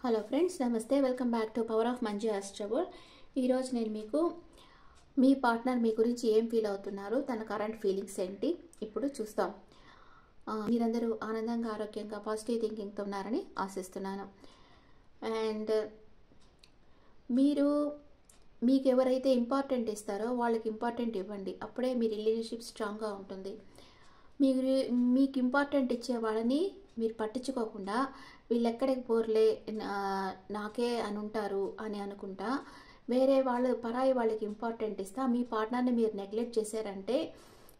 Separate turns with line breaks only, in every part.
Hello friends, నమస్తే. Welcome back to power of Manju ఆస్ట్రబుల్. ఈరోజు నేను మీకు మీ పార్ట్నర్ మీ గురించి ఏం ఫీల్ అవుతున్నారు, తన కరెంట్ ఫీలింగ్స్ ఏంటి ఇప్పుడు చూస్తాం. మీరందరూ ఆనందంగా, ఆరోగ్యంగా, పాజిటివ్ థింకింగ్తో ఉన్నారని ఆశిస్తున్నాను. అండ్ మీకు ఎవరైతే ఇంపార్టెంట్ ఇస్తారో వాళ్ళకి ఇంపార్టెంట్ ఇవ్వండి. అప్పుడే మీ రిలేషన్షిప్ స్ట్రాంగ్గా ఉంటుంది. మీకు ఇంపార్టెంట్ ఇచ్చే వాళ్ళని మీరు పట్టించుకోకుండా వీళ్ళు ఎక్కడికి పోర్లే నాకే అని ఉంటారు అని అనుకుంటా వేరే వాళ్ళు పరాయి వాళ్ళకి ఇంపార్టెంట్ ఇస్తా మీ పార్ట్నర్ని మీరు నెగ్లెక్ట్ చేశారంటే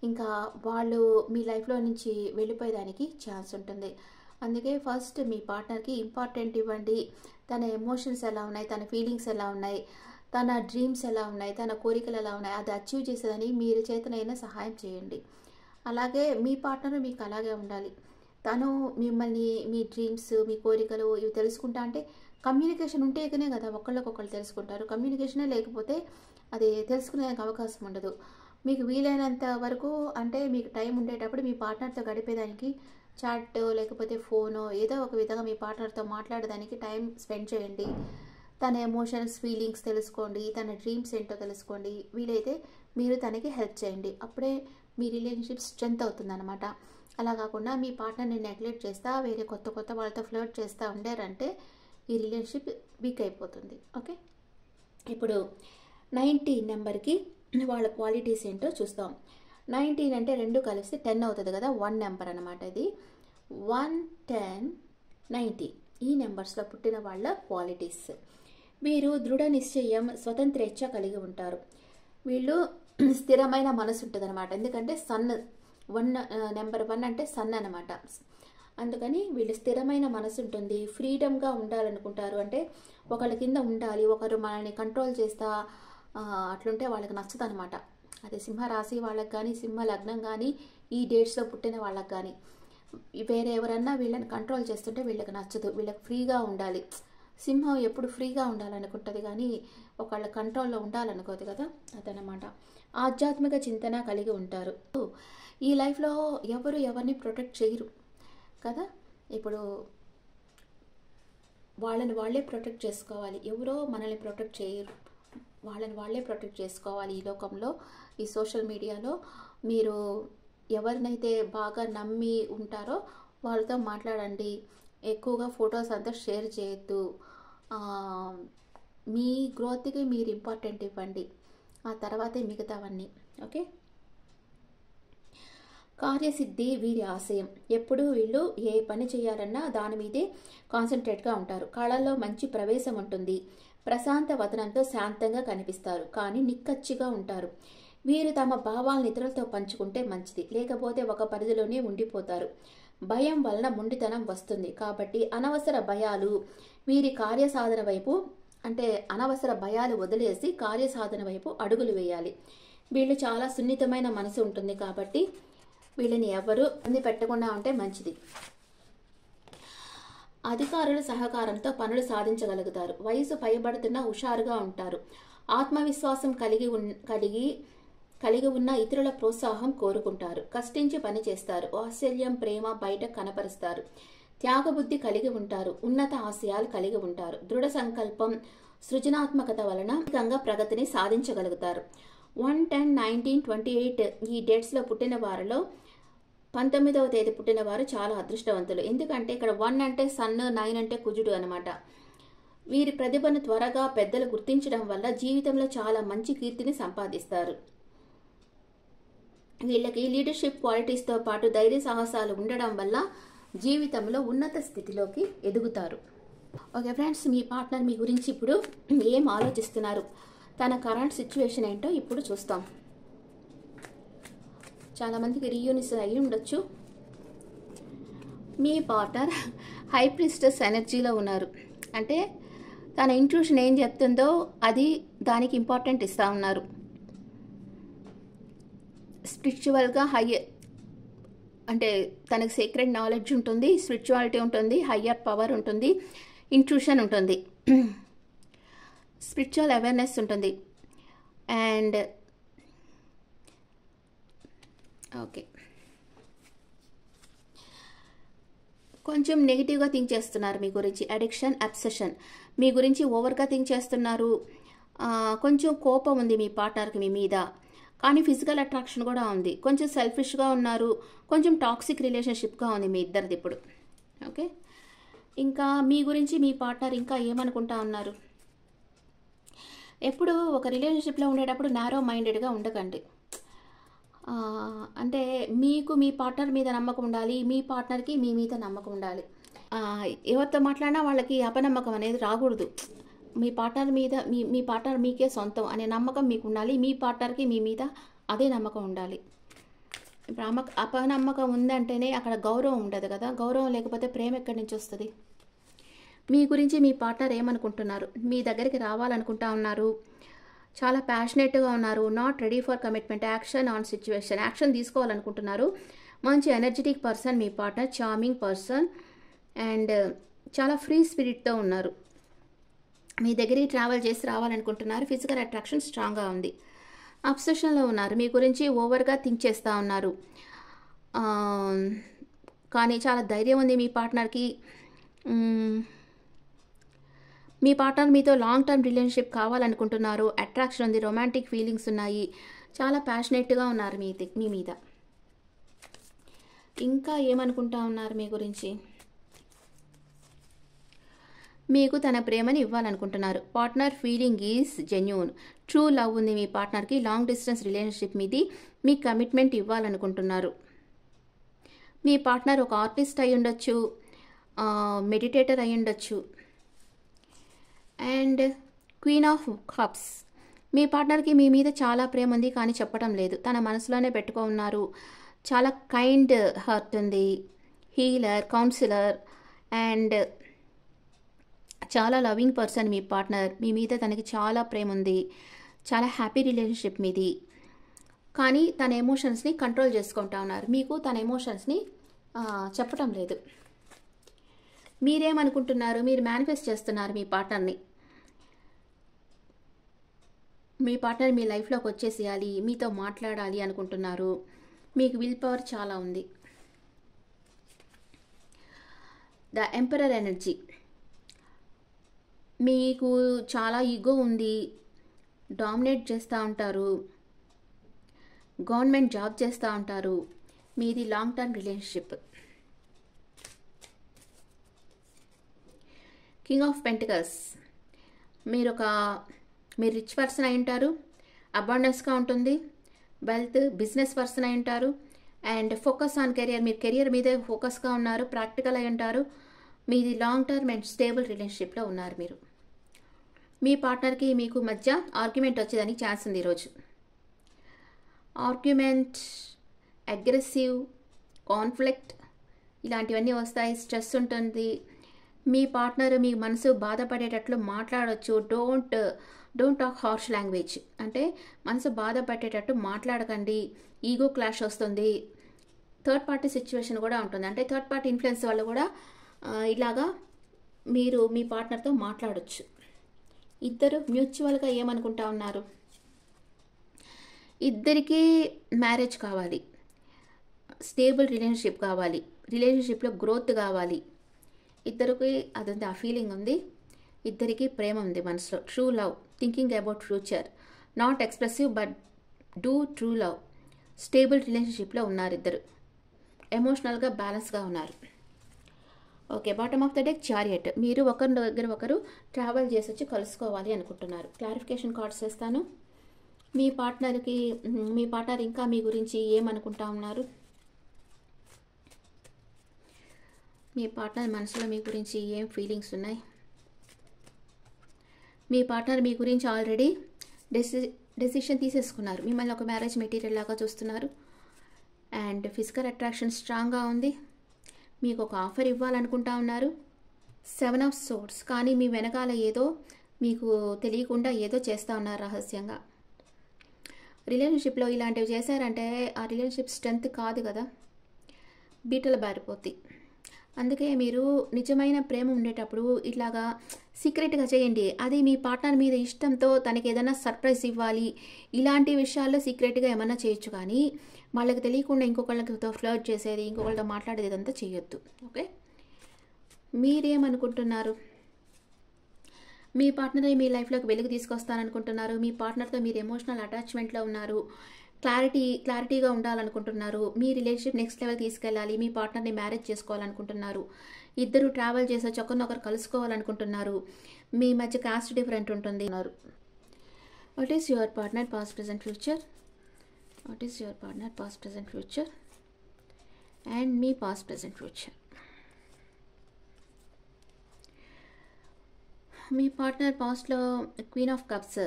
ఇంకా వాళ్ళు మీ లైఫ్లో నుంచి వెళ్ళిపోయేదానికి ఛాన్స్ ఉంటుంది. అందుకే ఫస్ట్ మీ పార్ట్నర్కి ఇంపార్టెంట్ ఇవ్వండి. తన ఎమోషన్స్ ఎలా ఉన్నాయి, తన ఫీలింగ్స్ ఎలా ఉన్నాయి, తన డ్రీమ్స్ ఎలా ఉన్నాయి, తన కోరికలు ఎలా ఉన్నాయి, అది అచీవ్ చేసేదని మీరు చేతనైనా సహాయం చేయండి. అలాగే మీ పార్ట్నర్ మీకు అలాగే ఉండాలి. తను మిమ్మల్ని మీ డ్రీమ్స్, మీ కోరికలు ఇవి తెలుసుకుంటా అంటే కమ్యూనికేషన్ ఉంటేనే కదా ఒకళ్ళకొకళ్ళు తెలుసుకుంటారు. కమ్యూనికేషనే లేకపోతే అది తెలుసుకునేందుకు అవకాశం ఉండదు. మీకు వీలైనంత వరకు అంటే మీకు టైం ఉండేటప్పుడు మీ పార్ట్నర్తో గడిపేదానికి చాట్ లేకపోతే ఫోనో ఏదో ఒక విధంగా మీ పార్ట్నర్తో మాట్లాడడానికి టైం స్పెండ్ చేయండి. తన ఎమోషన్స్, ఫీలింగ్స్ తెలుసుకోండి. తన డ్రీమ్స్ ఏంటో తెలుసుకోండి. వీలైతే మీరు తనకి హెల్ప్ చేయండి. అప్పుడే మీ రిలేషన్షిప్ స్ట్రెంత్ అవుతుందన్నమాట. అలా కాకుండా మీ పార్ట్నర్ని నెగ్లెక్ట్ చేస్తా వేరే కొత్త వాళ్ళతో ఫ్లర్ట్ చేస్తూ ఉండారంటే ఈ రిలేషన్షిప్ వీక్ అయిపోతుంది. ఓకే, ఇప్పుడు 19 నెంబర్కి వాళ్ళ క్వాలిటీస్ ఏంటో చూస్తాం. 19 అంటే 2 కలిస్తే 10 అవుతుంది కదా, 1 నెంబర్ అనమాట. ఇది 1, 10, 90 ఈ నెంబర్స్లో పుట్టిన వాళ్ళ క్వాలిటీస్. వీరు దృఢ నిశ్చయం, స్వతంత్రేచ్ఛ కలిగి ఉంటారు. వీళ్ళు స్థిరమైన మనసు ఉంటుంది అనమాట. ఎందుకంటే నెంబర్ 1 అంటే సన్ అనమాట. అందుకని వీళ్ళు స్థిరమైన మనసు ఉంటుంది. ఫ్రీడమ్గా ఉండాలనుకుంటారు. అంటే ఒకళ్ళ కింద ఉండాలి, ఒకరు మనల్ని కంట్రోల్ చేస్తా అట్లుంటే వాళ్ళకి నచ్చదు అనమాట. అది సింహరాశి వాళ్ళకి కానీ, సింహ లగ్నం కానీ, ఈ డేట్స్లో పుట్టిన వాళ్ళకి కానీ వేరే ఎవరన్నా వీళ్ళని కంట్రోల్ చేస్తుంటే వీళ్ళకి నచ్చదు. వీళ్ళకి ఫ్రీగా ఉండాలి. సింహం ఎప్పుడు ఫ్రీగా ఉండాలనుకుంటుంది కానీ ఒకళ్ళ కంట్రోల్లో ఉండాలనుకోదు కదా, అదనమాట. ఆధ్యాత్మిక చింతన కలిగి ఉంటారు. ఈ లైఫ్లో ఎవరు ఎవరిని ప్రొటెక్ట్ చేయరు కదా. ఇప్పుడు వాళ్ళని వాళ్ళే ప్రొటెక్ట్ చేసుకోవాలి. ఎవరో మనల్ని ప్రొటెక్ట్ చేయరు. వాళ్ళని వాళ్ళే ప్రొటెక్ట్ చేసుకోవాలి. ఈ లోకంలో, ఈ సోషల్ మీడియాలో మీరు ఎవరినైతే బాగా నమ్మి ఉంటారో వాళ్ళతో మాట్లాడండి. ఎక్కువగా ఫొటోస్ అంతా షేర్ చేయొద్దు. మీ గ్రోత్కి మీరు ఇంపార్టెంట్ ఇవ్వండి. ఆ తర్వాతే మిగతావన్నీ. ఓకే, కార్యసిద్ధి వీరి ఆశయం. ఎప్పుడు వీళ్ళు ఏ పని చేయాలన్నా దాని మీదే కాన్సన్ట్రేట్గా ఉంటారు. కళల్లో మంచి ప్రవేశం ఉంటుంది. ప్రశాంత వదనంతో శాంతంగా కనిపిస్తారు, కానీ నిక్కచ్చిగా ఉంటారు. వీరు తమ భావాలను ఇతరులతో పంచుకుంటే మంచిది, లేకపోతే ఒక పరిధిలోనే ఉండిపోతారు. భయం వలన మొండితనం వస్తుంది. కాబట్టి అనవసర భయాలు వీరి కార్యసాధన వైపు అంటే అనవసర భయాలు వదిలేసి కార్యసాధన వైపు అడుగులు వేయాలి. వీళ్ళు చాలా సున్నితమైన మనసు ఉంటుంది. కాబట్టి వీళ్ళని ఎవరు ఇబ్బంది పెట్టకుండా ఉంటే మంచిది. అధికారుల సహకారంతో పనులు సాధించగలుగుతారు. వయసు పైబడుతున్న హుషారుగా ఉంటారు. ఆత్మవిశ్వాసం కలిగి ఉన్న ఇతరుల ప్రోత్సాహం కోరుకుంటారు. కష్టించి పని చేస్తారు. వాత్సల్యం, ప్రేమ బయట కనపరుస్తారు. త్యాగబుద్ధి కలిగి ఉంటారు. ఉన్నత ఆశయాలు కలిగి ఉంటారు. దృఢ సంకల్పం, సృజనాత్మకత వలన అధికంగా ప్రగతిని సాధించగలుగుతారు. 1, 10, 19, 28 ఈ డేట్స్లో పుట్టిన వారిలో 19వ తేదీ పుట్టిన వారు చాలా అదృష్టవంతులు. ఎందుకంటే ఇక్కడ 1 అంటే సన్, 9 అంటే కుజుడు అనమాట. వీరి ప్రతిభను త్వరగా పెద్దలు గుర్తించడం వల్ల జీవితంలో చాలా మంచి కీర్తిని సంపాదిస్తారు. వీళ్ళకి లీడర్షిప్ క్వాలిటీస్తో పాటు ధైర్య సాహసాలు ఉండడం వల్ల జీవితంలో ఉన్నత స్థితిలోకి ఎదుగుతారు. ఓకే ఫ్రెండ్స్, మీ పార్ట్నర్ మీ గురించి ఇప్పుడు ఏం ఆలోచిస్తున్నారు, తన కరెంట్ సిచ్యువేషన్ ఏంటో ఇప్పుడు చూస్తాం. చాలామందికి రీయూనిస్ అయ్యి ఉండొచ్చు. మీ పార్ట్నర్ హై ప్రిస్టెస్ ఎనర్జీలో ఉన్నారు. అంటే తన ఇంట్యూషన్ ఏం చెప్తుందో అది దానికి ఇంపార్టెంట్ ఇస్తూ ఉన్నారు. స్పిరిచువల్గా అంటే తనకు సీక్రెట్ నాలెడ్జ్ ఉంటుంది, స్పిరిచువాలిటీ ఉంటుంది, హయ్యర్ పవర్ ఉంటుంది, ఇంట్యూషన్ ఉంటుంది, స్పిరిచువల్ అవేర్నెస్ ఉంటుంది. అండ్ ఓకే, కొంచెం నెగిటివ్గా థింక్ చేస్తున్నారు మీ గురించి. అడిక్షన్, అబ్సెషన్, మీ గురించి ఓవర్గా థింక్ చేస్తున్నారు. కొంచెం కోపం ఉంది మీ పార్ట్నర్కి మీ మీద, కానీ ఫిజికల్ అట్రాక్షన్ కూడా ఉంది. కొంచెం సెల్ఫిష్గా ఉన్నారు, కొంచెం టాక్సిక్ రిలేషన్షిప్గా ఉంది మీ ఇద్దరిది ఇప్పుడు. ఓకే, ఇంకా మీ గురించి మీ పార్ట్నర్ ఇంకా ఏమనుకుంటా ఉన్నారు? ఎప్పుడు ఒక రిలేషన్షిప్లో ఉండేటప్పుడు నారో మైండెడ్గా ఉండకండి. అంటే మీకు మీ పార్ట్నర్ మీద నమ్మకం ఉండాలి, మీ పార్ట్నర్కి మీ మీద నమ్మకం ఉండాలి. ఎవరితో మాట్లాడినా వాళ్ళకి అపనమ్మకం అనేది రాకూడదు. మీ పార్ట్నర్ మీద మీ పార్ట్నర్ మీకే సొంతం అనే నమ్మకం మీకు ఉండాలి, మీ పార్ట్నర్కి మీ మీద అదే నమ్మకం ఉండాలి. ఇప్పుడు అపనమ్మకం ఉందంటేనే అక్కడ గౌరవం ఉండదు కదా. గౌరవం లేకపోతే ప్రేమ ఎక్కడి నుంచి వస్తుంది? మీ గురించి మీ పార్ట్నర్ ఏమనుకుంటున్నారు? మీ దగ్గరికి రావాలనుకుంటా ఉన్నారు, చాలా ప్యాషనేట్గా ఉన్నారు, not ready for commitment, action on situation, action తీసుకోవాలనుకుంటున్నారు. మంచి ఎనర్జెటిక్ పర్సన్ మీ పార్ట్నర్, చార్మింగ్ పర్సన్ అండ్ చాలా ఫ్రీ స్పిరిట్తో ఉన్నారు. మీ దగ్గరికి ట్రావెల్ చేసి రావాలనుకుంటున్నారు. ఫిజికల్ అట్రాక్షన్ స్ట్రాంగ్గా ఉంది. అబ్సెషన్లో ఉన్నారు, మీ గురించి ఓవర్గా థింక్ చేస్తూ ఉన్నారు. కానీ చాలా ధైర్యం ఉంది మీ పార్ట్నర్కి. మీ పార్ట్నర్ మీతో లాంగ్ టర్మ్ రిలేషన్షిప్ కావాలనుకుంటున్నారు. అట్రాక్షన్ ఉంది, రొమాంటిక్ ఫీలింగ్స్ ఉన్నాయి, చాలా ప్యాషనేట్గా ఉన్నారు మీ మీద. ఇంకా ఏమనుకుంటా ఉన్నారు మీ గురించి? మీకు తన ప్రేమని ఇవ్వాలనుకుంటున్నారు. Partner feeling is genuine, true love ఉంది మీ పార్ట్నర్కి. లాంగ్ డిస్టెన్స్ రిలేషన్షిప్ మీది, మీ కమిట్మెంట్ ఇవ్వాలనుకుంటున్నారు. మీ పార్ట్నర్ ఒక ఆర్టిస్ట్ అయి ఉండొచ్చు, మెడిటేటర్ అయి ఉండొచ్చు. అండ్ క్వీన్ ఆఫ్ కప్స్, మీ పార్ట్నర్కి మీ మీద చాలా ప్రేమ ఉంది కానీ చెప్పడం లేదు, తన మనసులోనే పెట్టుకో ఉన్నారు. చాలా కైండ్ హార్ట్ ఉంది, హీలర్, కౌన్సిలర్ అండ్ చాలా లవింగ్ పర్సన్ మీ పార్ట్నర్. మీ మీద తనకి చాలా ప్రేమ ఉంది, చాలా హ్యాపీ రిలేషన్షిప్ మీది. కానీ తన ఎమోషన్స్ని కంట్రోల్ చేసుకుంటా ఉన్నారు, మీకు తన ఎమోషన్స్ని చెప్పటం లేదు. మీరేమనుకుంటున్నారు? మీరు మేనిఫెస్ట్ చేస్తున్నారు మీ పార్ట్నర్ని. మీ పార్ట్నర్ మీ లైఫ్లోకి వచ్చేసేయాలి, మీతో మాట్లాడాలి అనుకుంటున్నారు. మీకు విల్ పవర్ చాలా ఉంది. ద ఎంపరర్ ఎనర్జీ, మీకు చాలా ఈగో ఉంది, డామినేట్ చేస్తూ ఉంటారు, గవర్నమెంట్ జాబ్ చేస్తూ ఉంటారు. మీది long term relationship. King of pentacles, మీరు రిచ్ పర్సన్ అయి ఉంటారు, అబాండెన్స్గా ఉంటుంది, వెల్త్, బిజినెస్ పర్సన్ అయి ఉంటారు అండ్ ఫోకస్ ఆన్ కెరియర్, మీరు కెరియర్ మీదే ఫోకస్గా ఉన్నారు, ప్రాక్టికల్ అయి ఉంటారు. మీది లాంగ్ టర్మ్ అండ్ స్టేబుల్ రిలేషన్షిప్లో ఉన్నారు మీరు. మీ పార్ట్నర్కి మీకు మధ్య ఆర్గ్యుమెంట్ వచ్చేదానికి ఛాన్స్ ఉంది ఈరోజు. ఆర్గ్యుమెంట్, అగ్రెసివ్, కాన్ఫ్లిక్ట్ ఇలాంటివన్నీ వస్తాయి. స్ట్రెస్ ఉంటుంది. మీ పార్ట్నర్ మీ మనసు బాధపడేటట్లు మాట్లాడవచ్చు. డోంట్ టాక్ హార్ష్ లాంగ్వేజ్, అంటే మనసు బాధపడేటట్టు మాట్లాడకండి. ఈగో క్లాష్ వస్తుంది. థర్డ్ పార్టీ సిచ్యువేషన్ కూడా ఉంటుంది, అంటే థర్డ్ పార్టీ ఇన్ఫ్లుయెన్స్ వాళ్ళు కూడా ఇలాగా మీరు మీ పార్ట్నర్తో మాట్లాడచ్చు. ఇద్దరు మ్యూచువల్గా ఏమనుకుంటా ఉన్నారు? ఇద్దరికీ మ్యారేజ్ కావాలి, స్టేబుల్ రిలేషన్షిప్ కావాలి, రిలేషన్షిప్లో గ్రోత్ కావాలి. ఇద్దరికి అదంతా ఆ ఫీలింగ్ ఉంది. ఇద్దరికి ప్రేమ ఉంది మనసులో. True love, thinking about future, not expressive but do true love. Stable రిలేషన్షిప్లో ఉన్నారు ఇద్దరు. ఎమోషనల్గా బ్యాలెన్స్గా ఉన్నారు. Okay, bottom of the deck chariot, మీరు ఒకరి దగ్గర ఒకరు ట్రావెల్ చేసి వచ్చి కలుసుకోవాలి అనుకుంటున్నారు. క్లారిఫికేషన్ కార్డ్స్ వేస్తాను. మీ పార్ట్నర్ ఇంకా మీ గురించి ఏమనుకుంటా ఉన్నారు? మీ పార్ట్నర్ మనసులో మీ గురించి ఏం ఫీలింగ్స్ ఉన్నాయి? మీ పార్ట్నర్ మీ గురించి ఆల్రెడీ డెసిషన్ తీసేసుకున్నారు. మిమ్మల్ని ఒక మ్యారేజ్ మెటీరియల్ లాగా చూస్తున్నారు అండ్ ఫిజికల్ అట్రాక్షన్ స్ట్రాంగ్గా ఉంది. మీకు ఒక ఆఫర్ ఇవ్వాలనుకుంటా ఉన్నారు. 7 ఆఫ్ సోర్డ్స్, కానీ మీ వెనకాల ఏదో మీకు తెలియకుండా ఏదో చేస్తూ ఉన్నారు రహస్యంగా. రిలేషన్షిప్లో ఇలాంటివి చేశారంటే ఆ రిలేషన్షిప్ స్ట్రెంత్ కాదు కదా, బీటలు బారిపోతాయి. అందుకే మీరు నిజమైన ప్రేమ ఉండేటప్పుడు ఇట్లాగా సీక్రెట్గా చేయండి. అది మీ పార్ట్నర్ మీద ఇష్టంతో తనకి ఏదైనా సర్ప్రైజ్ ఇవ్వాలి, ఇలాంటి విషయాల్లో సీక్రెట్గా ఏమన్నా చేయొచ్చు. కానీ వాళ్ళకి తెలియకుండా ఇంకొకళ్ళతో ఫ్లర్ట్ చేసేది, ఇంకొకళ్ళతో మాట్లాడేది ఇదంతా చేయొద్దు. ఓకే, మీరేమనుకుంటున్నారు? మీ పార్ట్నర్ మీ లైఫ్లోకి వెలుగు తీసుకొస్తారనుకుంటున్నారు. మీ పార్ట్నర్తో మీరు ఎమోషనల్ అటాచ్మెంట్లో ఉన్నారు. క్లారిటీగా ఉండాలనుకుంటున్నారు. మీ రిలేషన్షిప్ నెక్స్ట్ లెవెల్ తీసుకెళ్ళాలి. మీ పార్ట్నర్ని మ్యారేజ్ చేసుకోవాలనుకుంటున్నారు. ఇద్దరు ట్రావెల్ చేసి ఒకరినొకరు కలుసుకోవాలనుకుంటున్నారు. మీ మధ్య కాస్ట్ డిఫరెంట్ ఉంటుంది. What is your partner past present future? What is your partner past present future and మీ పాస్ట్ ప్రెజెంట్ ఫ్యూచర్? మీ పార్ట్నర్ పాస్ట్లో queen of cups,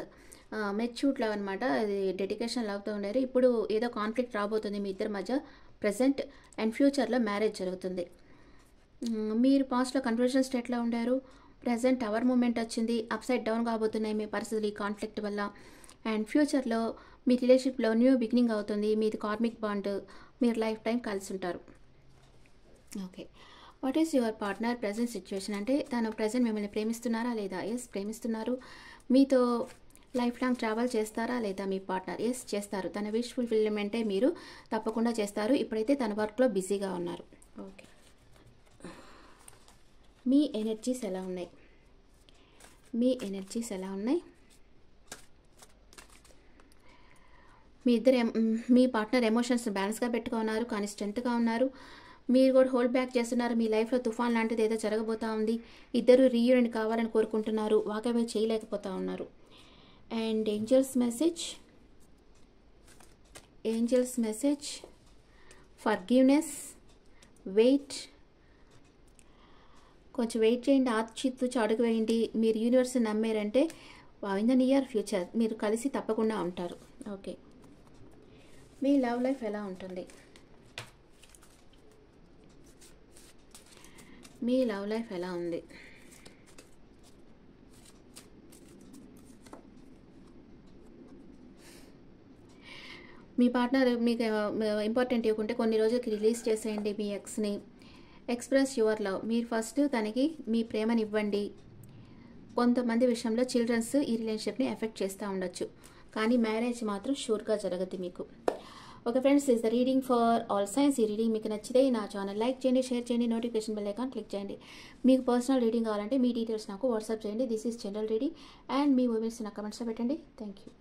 matured love అనమాట. అది డెడికేషన్ లవ్తో ఉండేది. ఇప్పుడు ఏదో కాన్ఫ్లిక్ట్ రాబోతుంది మీ ఇద్దరి మధ్య. ప్రజెంట్ అండ్ ఫ్యూచర్లో మ్యారేజ్ జరుగుతుంది. మీరు పాస్ట్లో కన్ఫ్యూజన్ స్టేట్లో ఉండారు. ప్రజెంట్ టవర్ మూమెంట్ వచ్చింది. అప్ సైడ్ డౌన్ కాబోతున్నాయి మీ పరిస్థితులు ఈ కాన్ఫ్లిక్ట్ వల్ల. అండ్ ఫ్యూచర్లో మీ రిలేషన్షిప్లో న్యూ బిగినింగ్ అవుతుంది. మీది కార్మిక్ బాండ్. మీరు లైఫ్ టైం కలిసి ఉంటారు. Okay, what is your partner present situation? అంటే తను ప్రజెంట్ మిమ్మల్ని ప్రేమిస్తున్నారా లేదా? ఎస్, ప్రేమిస్తున్నారు. మీతో లైఫ్ లాంగ్ ట్రావెల్ చేస్తారా లేదా మీ పార్ట్నర్? ఎస్, చేస్తారు. తన విష్ ఫుల్ఫిల్మెంటే మీరు తప్పకుండా చేస్తారు. ఇప్పుడైతే తన వర్క్లో బిజీగా ఉన్నారు. ఓకే, మీ ఎనర్జీస్ ఎలా ఉన్నాయి? మీ ఎనర్జీస్ ఎలా ఉన్నాయి? మీ పార్ట్నర్ ఎమోషన్స్ బ్యాలెన్స్గా పెట్టుకున్నారు, కానీ స్ట్రెంత్గా ఉన్నారు. మీరు కూడా హోల్డ్ బ్యాక్ చేస్తున్నారు. మీ లైఫ్లో తుఫాన్ లాంటిది ఏదో జరగబోతా ఉంది. ఇద్దరు రీయూనియన్ కావాలని కోరుకుంటున్నారు. వాకవే చేయలేకపోతా ఉన్నారు. And angels message forgiveness, wait. కొంచెం వెయిట్ చేయండి, ఆచితూచి అడుగు వేయండి. మీరు యూనివర్స్ నమ్మారంటే ఇన్ ద నియర్ ఫ్యూచర్ మీరు కలిసి తప్పకుండా ఉంటారు. ఓకే, మీ లవ్ లైఫ్ ఎలా ఉంటుంది? మీ లవ్ లైఫ్ ఎలా ఉంది? మీ పార్ట్నర్ మీకు ఇంపార్టెంట్ ఇవ్వకుంటే కొన్ని రోజులకి రిలీజ్ చేసేయండి మీ ఎక్స్ని. Express your love. మీరు ఫస్ట్ తనకి మీ ప్రేమని ఇవ్వండి. కొంతమంది విషయంలో చిల్డ్రన్స్ ఈ రిలేషన్షిప్ని ఎఫెక్ట్ చేస్తూ ఉండొచ్చు, కానీ మ్యారేజ్ మాత్రం షూర్గా జరగదు మీకు. Okay friends, is the reading for all science. ఈ రీడింగ్ మీకు నచ్చితే నా ఛానల్ లైక్ చేయండి, షేర్ చేయండి, నోటిఫికేషన్ బెల్ ఐకాన్ క్లిక్ చేయండి. మీకు పర్సనల్ రీడింగ్ కావాలంటే మీ డీటెయిల్స్ నాకు వాట్సాప్ చేయండి. This is general reading and me movies నాకు కమెంట్స్లో పెట్టండి. Thank you.